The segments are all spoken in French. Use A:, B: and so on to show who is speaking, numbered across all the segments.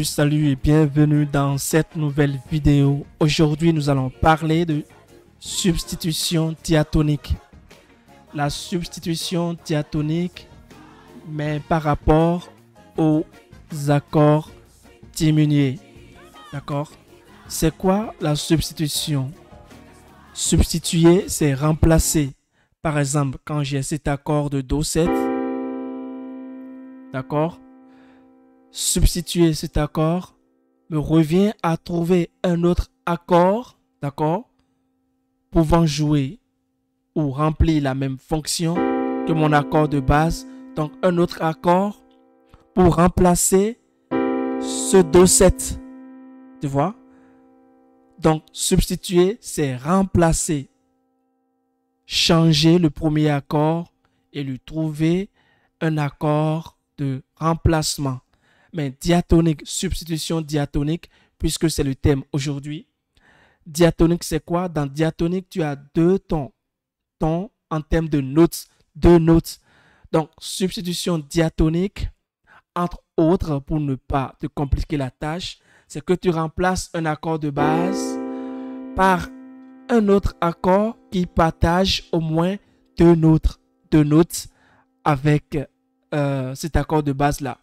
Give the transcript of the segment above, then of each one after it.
A: Salut et bienvenue dans cette nouvelle vidéo. Aujourd'hui, nous allons parler de substitution diatonique. La substitution diatonique, mais par rapport aux accords diminués. D'accord? C'est quoi la substitution? Substituer, c'est remplacer. Par exemple, quand j'ai cet accord de Do7, d'accord? Substituer cet accord me revient à trouver un autre accord, d'accord, pouvant jouer ou remplir la même fonction que mon accord de base. Donc, un autre accord pour remplacer ce Do7. Tu vois? Donc, substituer, c'est remplacer. Changer le premier accord et lui trouver un accord de remplacement. Mais diatonique, substitution diatonique, puisque c'est le thème aujourd'hui. Diatonique, c'est quoi? Dans diatonique, tu as deux tons. Tons en termes de notes, deux notes. Donc, substitution diatonique, entre autres, pour ne pas te compliquer la tâche, c'est que tu remplaces un accord de base par un autre accord qui partage au moins deux notes avec cet accord de base-là.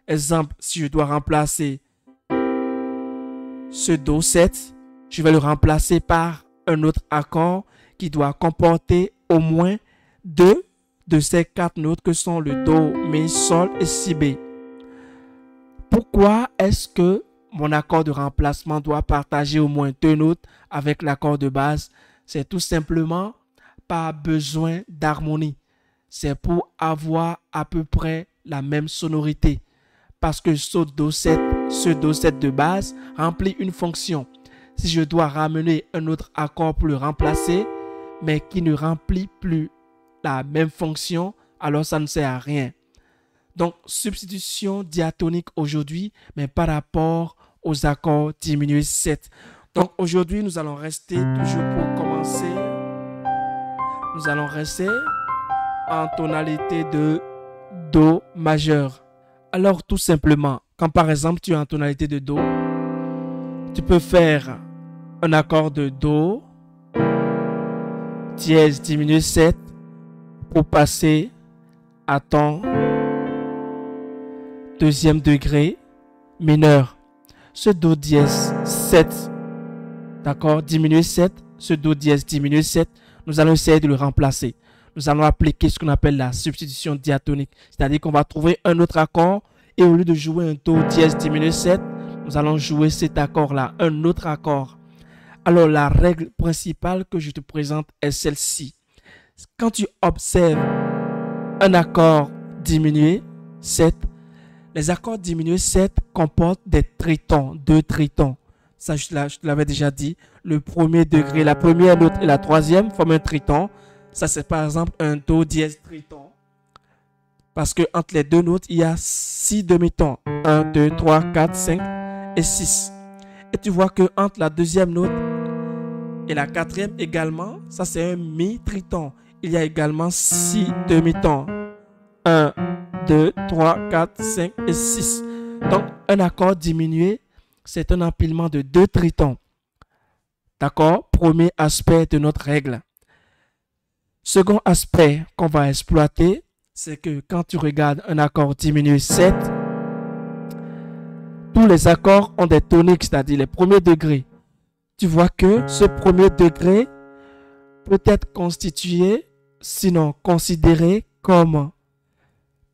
A: Exemple, si je dois remplacer ce Do7, je vais le remplacer par un autre accord qui doit comporter au moins deux de ces quatre notes que sont le Do, Mi, Sol et Si, B. Pourquoi est-ce que mon accord de remplacement doit partager au moins deux notes avec l'accord de base? C'est tout simplement par besoin d'harmonie. C'est pour avoir à peu près la même sonorité. Parce que ce Do7 de base remplit une fonction. Si je dois ramener un autre accord pour le remplacer, mais qui ne remplit plus la même fonction, alors ça ne sert à rien. Donc, substitution diatonique aujourd'hui, mais par rapport aux accords diminués 7. Donc, aujourd'hui, nous allons rester toujours pour commencer. Nous allons rester en tonalité de Do majeur. Alors, tout simplement, quand par exemple tu es en tonalité de Do, tu peux faire un accord de Do, dièse diminué 7 pour passer à ton deuxième degré mineur. Ce Do dièse 7, d'accord, diminué 7, ce Do dièse diminué 7, nous allons essayer de le remplacer. Nous allons appliquer ce qu'on appelle la substitution diatonique. C'est-à-dire qu'on va trouver un autre accord et au lieu de jouer un Do dièse diminué 7, nous allons jouer cet accord-là, un autre accord. Alors, la règle principale que je te présente est celle-ci. Quand tu observes un accord diminué 7, les accords diminués 7 comportent des tritons, deux tritons. Ça, je te l'avais déjà dit. Le premier degré, la première note et la troisième forment un triton. Ça, c'est par exemple un Do dièse triton. Parce que entre les deux notes, il y a 6 demi-tons. 1, 2, 3, 4, 5 et 6. Et tu vois que entre la deuxième note et la quatrième également, ça c'est un mi-triton. Il y a également 6 demi-tons. 1, 2, 3, 4, 5 et 6. Donc, un accord diminué, c'est un empilement de deux tritons. D'accord? Premier aspect de notre règle. Second aspect qu'on va exploiter, c'est que quand tu regardes un accord diminué 7, tous les accords ont des toniques, c'est-à-dire les premiers degrés. Tu vois que ce premier degré peut être constitué, sinon considéré comme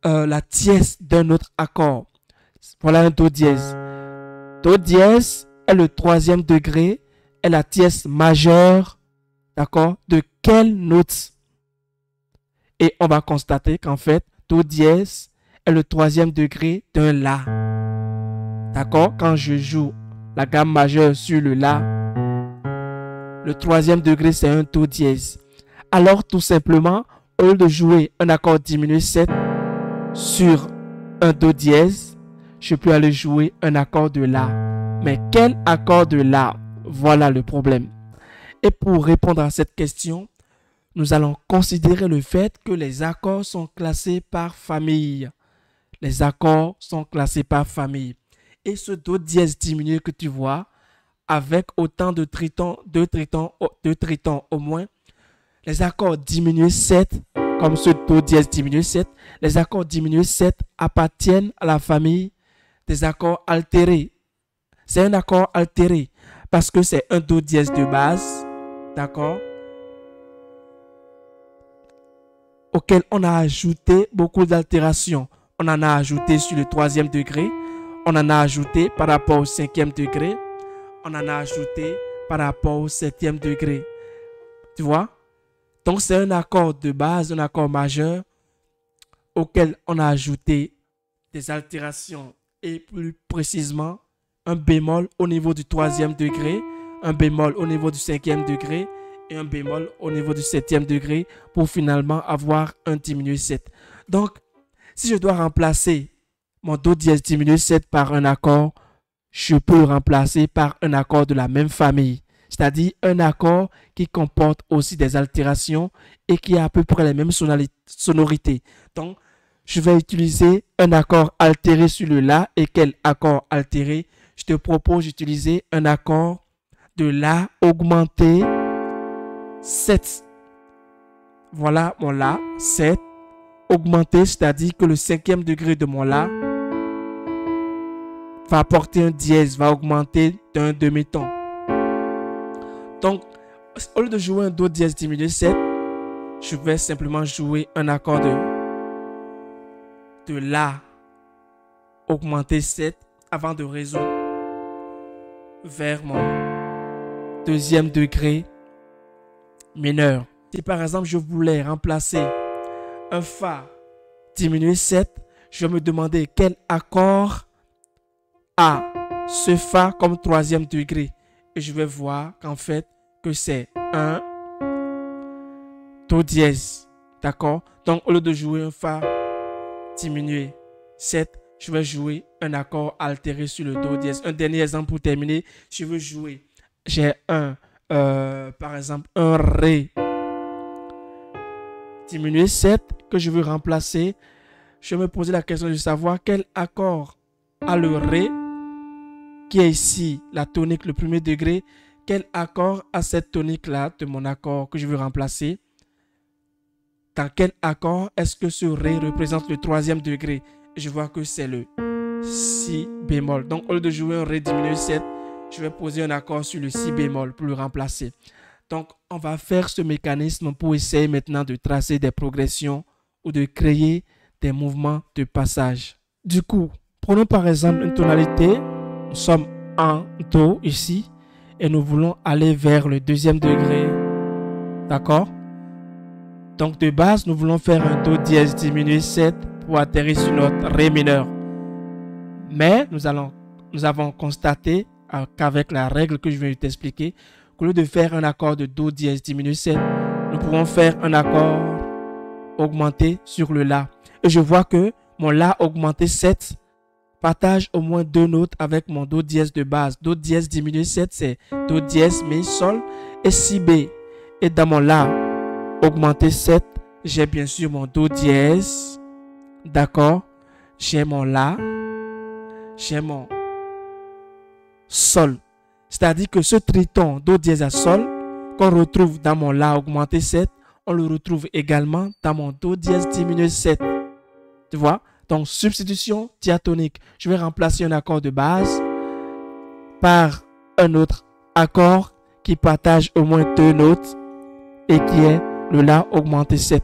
A: la dièse d'un autre accord. Voilà un Do dièse. Do dièse est le troisième degré, est la dièse majeure, d'accord, de quelle note? Et on va constater qu'en fait, Do dièse est le troisième degré d'un La. D'accord? Quand je joue la gamme majeure sur le La, le troisième degré, c'est un Do dièse. Alors, tout simplement, au lieu de jouer un accord diminué 7 sur un Do dièse, je peux aller jouer un accord de La. Mais quel accord de La? Voilà le problème. Et pour répondre à cette question, nous allons considérer le fait que les accords sont classés par famille. Les accords sont classés par famille. Et ce do dièse diminué que tu vois, avec autant de tritons au moins, les accords diminués 7, comme ce do dièse diminué 7, les accords diminués 7 appartiennent à la famille des accords altérés. C'est un accord altéré parce que c'est un do dièse de base, d'accord, auquel on a ajouté beaucoup d'altérations. On en a ajouté sur le 3e degré, on en a ajouté par rapport au 5e degré, on en a ajouté par rapport au 7e degré. Tu vois? Donc c'est un accord de base, un accord majeur auquel on a ajouté des altérations et plus précisément un bémol au niveau du 3e degré, un bémol au niveau du 5e degré et un bémol au niveau du 7e degré pour finalement avoir un diminué 7. Donc, si je dois remplacer mon do dièse diminué 7 par un accord, je peux le remplacer par un accord de la même famille. C'est-à-dire un accord qui comporte aussi des altérations et qui a à peu près les mêmes sonorités. Donc, je vais utiliser un accord altéré sur le La. Et quel accord altéré? Je te propose d'utiliser un accord de La augmenté 7. Voilà mon La, 7. Augmenté, c'est-à-dire que le 5e degré de mon La va apporter un dièse, va augmenter d'un demi-ton. Donc, au lieu de jouer un do dièse diminué 7, je vais simplement jouer un accord de La augmenté 7 avant de résoudre vers mon 2e degré mineur. Si par exemple je voulais remplacer un Fa diminué 7, je vais me demander quel accord a ce Fa comme 3e degré. Et je vais voir qu'en fait, que c'est un Do dièse. D'accord? Donc, au lieu de jouer un Fa diminué 7, je vais jouer un accord altéré sur le Do dièse. Un dernier exemple pour terminer. Je veux jouer. J'ai par exemple, un Ré diminué 7 que je veux remplacer. Je vais me poser la question de savoir quel accord a le Ré, qui est ici la tonique, le 1er degré. Quel accord a cette tonique-là de mon accord que je veux remplacer? Dans quel accord est-ce que ce Ré représente le 3e degré? Je vois que c'est le Si bémol. Donc, au lieu de jouer un Ré diminué 7, je vais poser un accord sur le Si bémol pour le remplacer. Donc, on va faire ce mécanisme pour essayer maintenant de tracer des progressions ou de créer des mouvements de passage. Du coup, prenons par exemple une tonalité. Nous sommes en Do ici et nous voulons aller vers le 2e degré. D'accord? Donc, de base, nous voulons faire un Do dièse diminué 7 pour atterrir sur notre Ré mineur. Mais nous avons constaté qu'avec la règle que je viens de t'expliquer, qu'au lieu de faire un accord de Do dièse diminué 7, nous pouvons faire un accord augmenté sur le La. Et je vois que mon La augmenté 7 partage au moins 2 notes avec mon Do dièse de base. Do dièse diminué 7, c'est Do dièse, Mi, Sol et Si, B. Et dans mon La augmenté 7, j'ai bien sûr mon Do dièse. D'accord? J'ai mon La. J'ai mon Sol. C'est-à-dire que ce triton Do dièse à Sol qu'on retrouve dans mon La augmenté 7, on le retrouve également dans mon Do dièse diminué 7. Tu vois? Donc, substitution diatonique. Je vais remplacer un accord de base par un autre accord qui partage au moins 2 notes et qui est le La augmenté 7.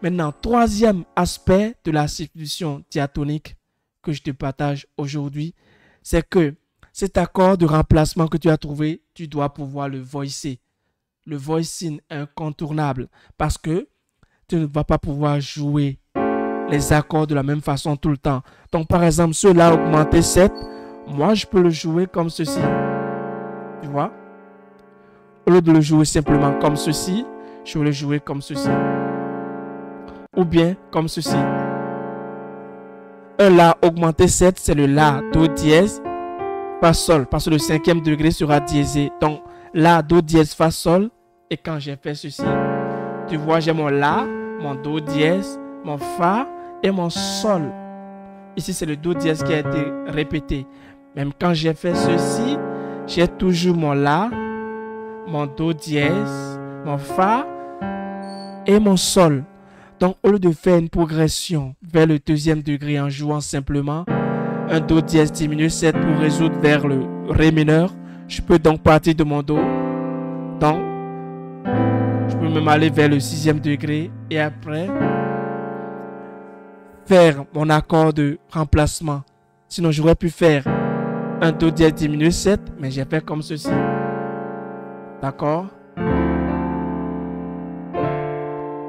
A: Maintenant, troisième aspect de la substitution diatonique que je te partage aujourd'hui, c'est que cet accord de remplacement que tu as trouvé, tu dois pouvoir le voicer. Le voicing est incontournable parce que tu ne vas pas pouvoir jouer les accords de la même façon tout le temps. Donc, par exemple, ce La augmenté 7, moi, je peux le jouer comme ceci. Tu vois? Au lieu de le jouer simplement comme ceci, je vais le jouer comme ceci. Ou bien comme ceci. Un La augmenté 7, c'est le La Do dièse, Fa Sol, parce que le 5e degré sera diésé. Donc, La Do dièse, Fa Sol. Et quand j'ai fait ceci, Tu vois, j'ai mon La, mon Do dièse, mon Fa et mon Sol. Ici, c'est le Do dièse qui a été répété. Même quand j'ai fait ceci, j'ai toujours mon La, mon Do dièse, mon Fa et mon Sol. Donc, au lieu de faire une progression vers le deuxième degré en jouant simplement un Do dièse diminué 7 pour résoudre vers le Ré mineur, je peux donc partir de mon Do. Donc, je peux même aller vers le sixième degré et après faire mon accord de remplacement. Sinon, j'aurais pu faire un Do dièse diminué 7, mais j'ai fait comme ceci. D'accord?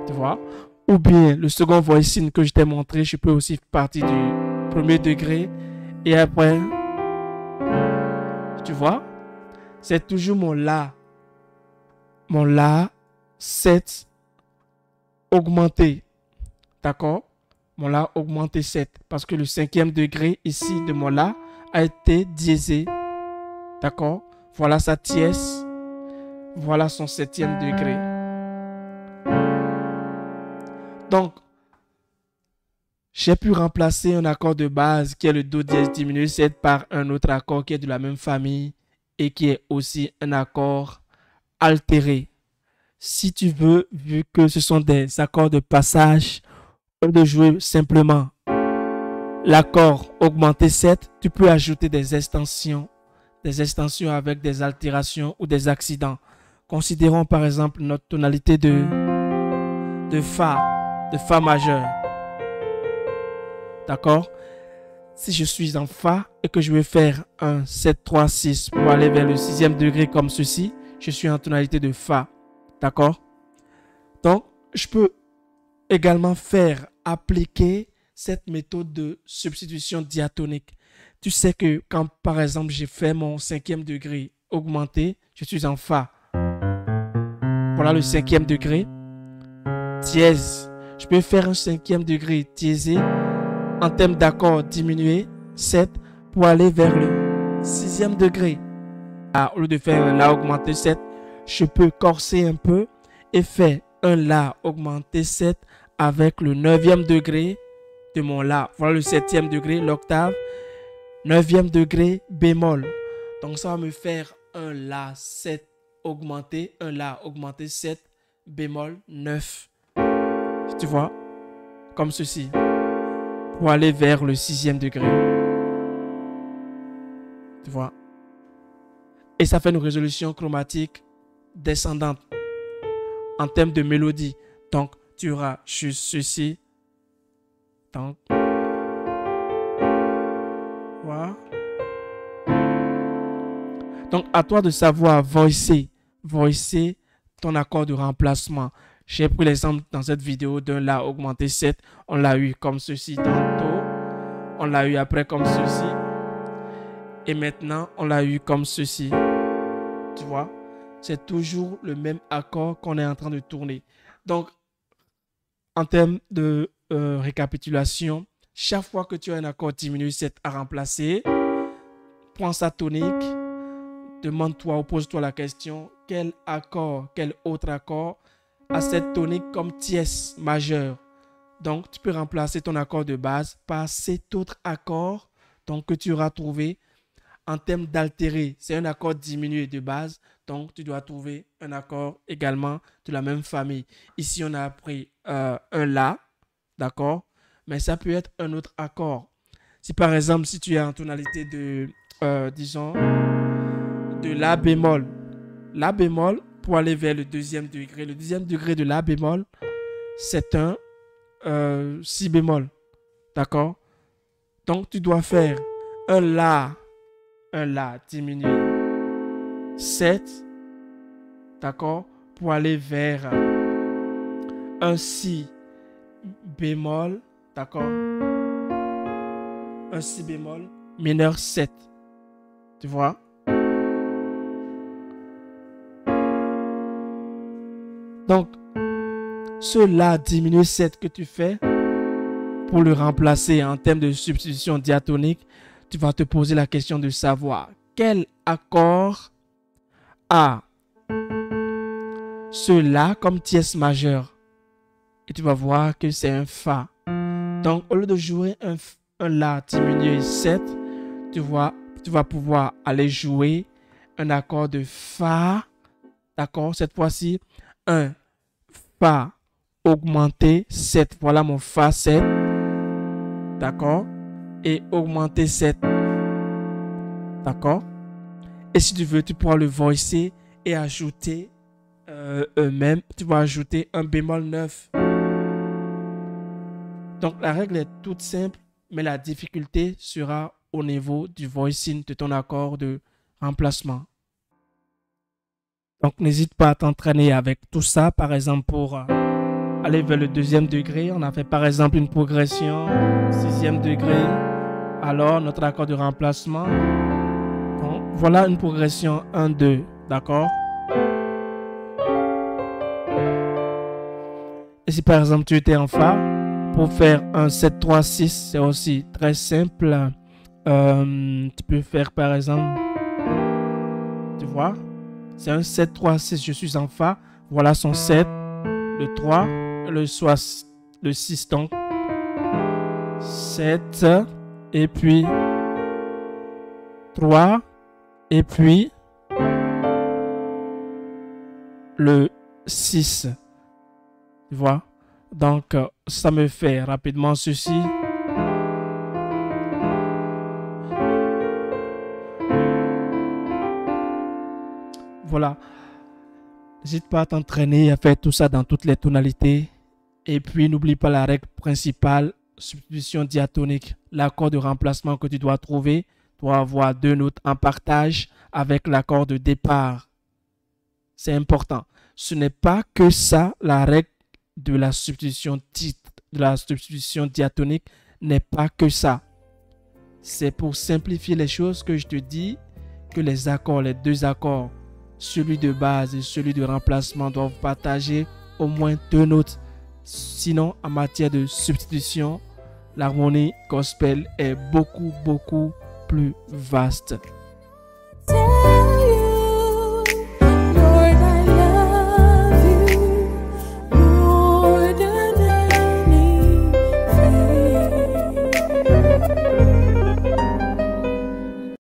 A: Tu vois? Ou bien le second voicing que je t'ai montré, je peux aussi partir du premier degré et après, tu vois, c'est toujours mon La 7 augmenté, d'accord? Mon La augmenté 7 parce que le cinquième degré ici de mon La a été diésé, d'accord? Voilà sa tierce, voilà son septième degré. Donc, j'ai pu remplacer un accord de base qui est le Do dièse diminué 7 par un autre accord qui est de la même famille et qui est aussi un accord altéré. Si tu veux, vu que ce sont des accords de passage, au lieu de jouer simplement l'accord augmenté 7, tu peux ajouter des extensions avec des altérations ou des accidents. Considérons par exemple notre tonalité de Fa majeur. D'accord? Si je suis en Fa et que je vais faire un 7, 3, 6 pour aller vers le sixième degré comme ceci, je suis en tonalité de Fa. D'accord? Donc, je peux également faire appliquer cette méthode de substitution diatonique. Tu sais que quand, par exemple, j'ai fait mon cinquième degré augmenté, je suis en Fa. Voilà le cinquième degré. Dièse. Je peux faire un cinquième degré diésé en termes d'accord diminué 7 pour aller vers le sixième degré. Au lieu de faire un La augmenté 7, je peux corser un peu et faire un La augmenté 7 avec le neuvième degré de mon La. Voilà le septième degré, l'octave, neuvième degré bémol. Donc ça va me faire un La 7 augmenté, un La augmenté 7 bémol 9. Tu vois, comme ceci, pour aller vers le sixième degré. Tu vois. Et ça fait une résolution chromatique descendante en termes de mélodie. Donc, tu auras juste ceci. Donc, voilà. Donc, à toi de savoir voicer ton accord de remplacement. J'ai pris l'exemple dans cette vidéo d'un La augmenté 7. On l'a eu comme ceci tantôt. On l'a eu après comme ceci. Et maintenant, on l'a eu comme ceci. Tu vois? C'est toujours le même accord qu'on est en train de tourner. Donc, en termes de récapitulation, chaque fois que tu as un accord diminué 7 à remplacer, prends sa tonique, demande-toi ou pose-toi la question, quel autre accord a cette tonique comme tierce majeure? Donc, tu peux remplacer ton accord de base par cet autre accord donc, que tu auras trouvé en termes d'altéré. C'est un accord diminué de base. Donc, tu dois trouver un accord également de la même famille. Ici, on a pris un La, d'accord? Mais ça peut être un autre accord. Si par exemple, si tu es en tonalité de, disons, de La bémol. La bémol, pour aller vers le deuxième degré. Le deuxième degré de La bémol, c'est un Si bémol. D'accord? Donc, tu dois faire un La diminué 7, d'accord, pour aller vers un Si bémol, d'accord, un Si bémol mineur 7, tu vois. Donc, ce La diminué 7 que tu fais, pour le remplacer en termes de substitution diatonique, tu vas te poser la question de savoir quel accord a ce La comme dièse majeur. Et tu vas voir que c'est un Fa. Donc, au lieu de jouer un La diminué 7, tu vas pouvoir aller jouer un accord de Fa. D'accord? Cette fois-ci, un Fa augmenté 7. Voilà mon Fa 7. D'accord? Et augmenter 7. D'accord? Et si tu veux, tu pourras le voicer et ajouter même. Tu vas ajouter un bémol 9. Donc, la règle est toute simple, mais la difficulté sera au niveau du voicing de ton accord de remplacement. Donc, n'hésite pas à t'entraîner avec tout ça. Par exemple, pour aller vers le deuxième degré, on a fait par exemple une progression, sixième degré. Alors, notre accord de remplacement. Donc, voilà une progression 1-2. D'accord? Et si par exemple tu étais en Fa, pour faire un 7-3-6, c'est aussi très simple. Tu peux faire par exemple, tu vois, c'est un 7-3-6, je suis en Fa, voilà son 7, le 3, le 6 donc, 7, et puis 3, et puis le 6, tu vois. Donc, ça me fait rapidement ceci. Voilà. N'hésite pas à t'entraîner, à faire tout ça dans toutes les tonalités. Et puis, n'oublie pas la règle principale, substitution diatonique. L'accord de remplacement que tu dois trouver doit avoir deux notes en partage avec l'accord de départ. C'est important. Ce n'est pas que ça, la règle de la substitution diatonique n'est pas que ça. C'est pour simplifier les choses que je te dis que les accords, les deux accords, celui de base et celui de remplacement doivent partager au moins deux notes. Sinon, en matière de substitution, l'harmonie gospel est beaucoup plus vaste.